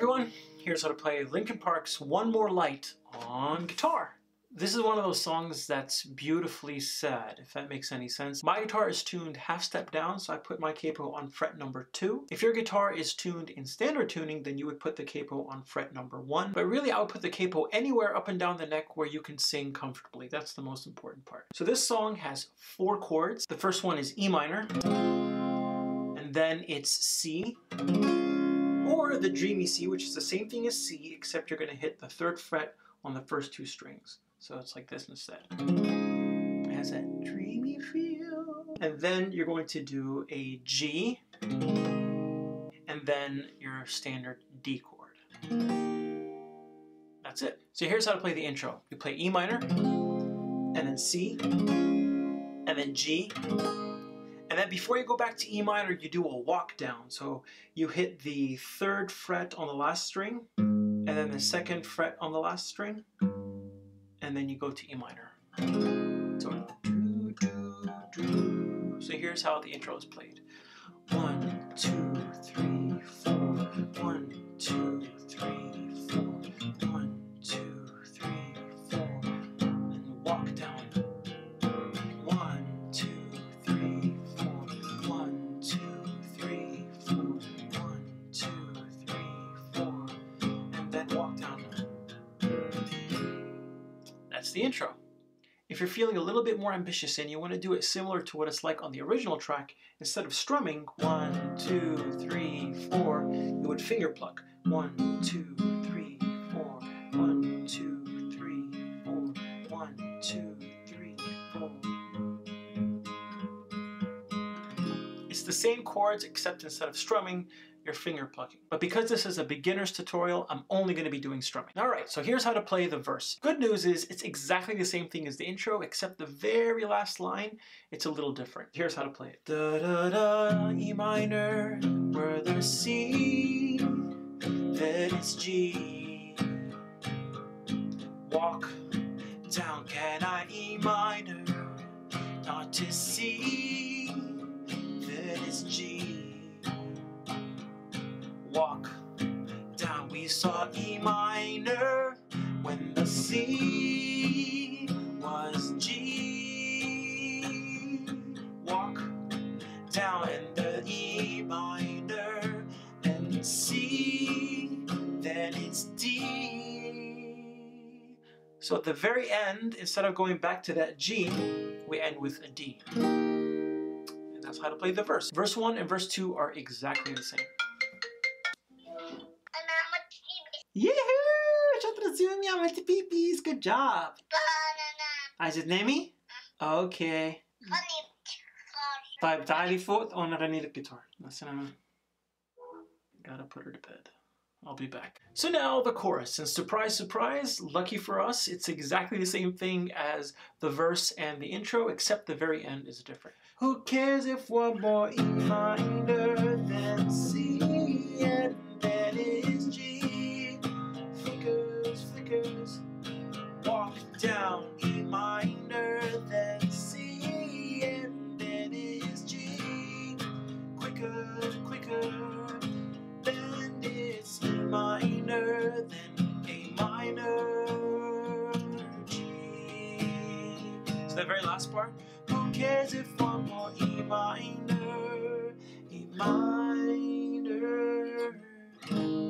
everyone, here's how to play Linkin Park's One More Light on guitar. This is one of those songs that's beautifully sad, if that makes any sense. My guitar is tuned half step down, so I put my capo on fret number 2. If your guitar is tuned in standard tuning, then you would put the capo on fret number 1. But really, I would put the capo anywhere up and down the neck where you can sing comfortably. That's the most important part. So this song has 4 chords. The first one is E minor, and then it's C, or the dreamy C, which is the same thing as C, except you're going to hit the 3rd fret on the first 2 strings. So it's like this instead. It has that dreamy feel. And then you're going to do a G, and then your standard D chord. That's it. So here's how to play the intro. You play E minor, and then C, and then G. And then before you go back to E minor, you do a walk down. So you hit the 3rd fret on the last string, and then the 2nd fret on the last string, and then you go to E minor. So here's how the intro is played. 1, 2, 3, 4. 1, 2, 3, 4. 1, 2, 3, 4. And walk down. 1, 2, 3, 4. 1, 2, 3, 4. 1, 2, 3, 4. And then walk down. That's the intro. If you're feeling a little bit more ambitious and you want to do it similar to what it's like on the original track, instead of strumming 1, 2, 3, 4, you would finger pluck. 1, 2, 3, 4. 1, 2, 3, 4. 1, 2, 3, 4. It's the same chords, except instead of strumming, you're finger plucking. But because this is a beginner's tutorial, I'm only going to be doing strumming. Alright, so here's how to play the verse. Good news is it's exactly the same thing as the intro, except the very last line, it's a little different. Here's how to play it. Da da da, E minor, where the C, then it's G. Walk down, can I E minor, not to C, then it's G. Walk down, we saw E minor when the C was G. Walk down and the E minor and C, then it's D. So at the very end, instead of going back to that G, we end with a D. And that's how to play the verse. Verse 1 and verse 2 are exactly the same. Yee-hoo! Shotrazumia multi-peepees! Good job! عايز تنامي؟ Okay. طيب تعالي فوق وأنا أغني لك guitar. بس أنا gotta put her to bed. I'll be back. So now the chorus, and surprise, surprise, lucky for us, it's exactly the same thing as the verse and the intro, except the very end is different. Who cares if one more E minor than C, and then is G. Flickers, walk down E minor, then C, and then is G. Quicker, then it's E minor, then A minor, G. So the very last part. Who cares if one more E minor,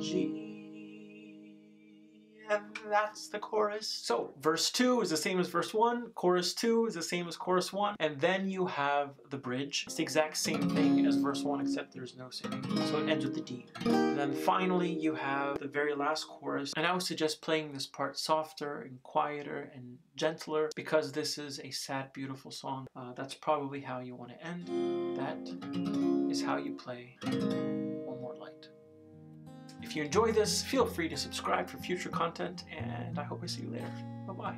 G. And that's the chorus. So verse 2 is the same as verse 1, chorus 2 is the same as chorus 1, and then you have the bridge. It's the exact same thing as verse 1, except there's no singing. So it ends with the D. And then finally you have the very last chorus, and I would suggest playing this part softer and quieter and gentler, because this is a sad, beautiful song. That's probably how you want to end. That is how you play One More Light. If you enjoy this, feel free to subscribe for future content, and I hope I see you later. Bye-bye.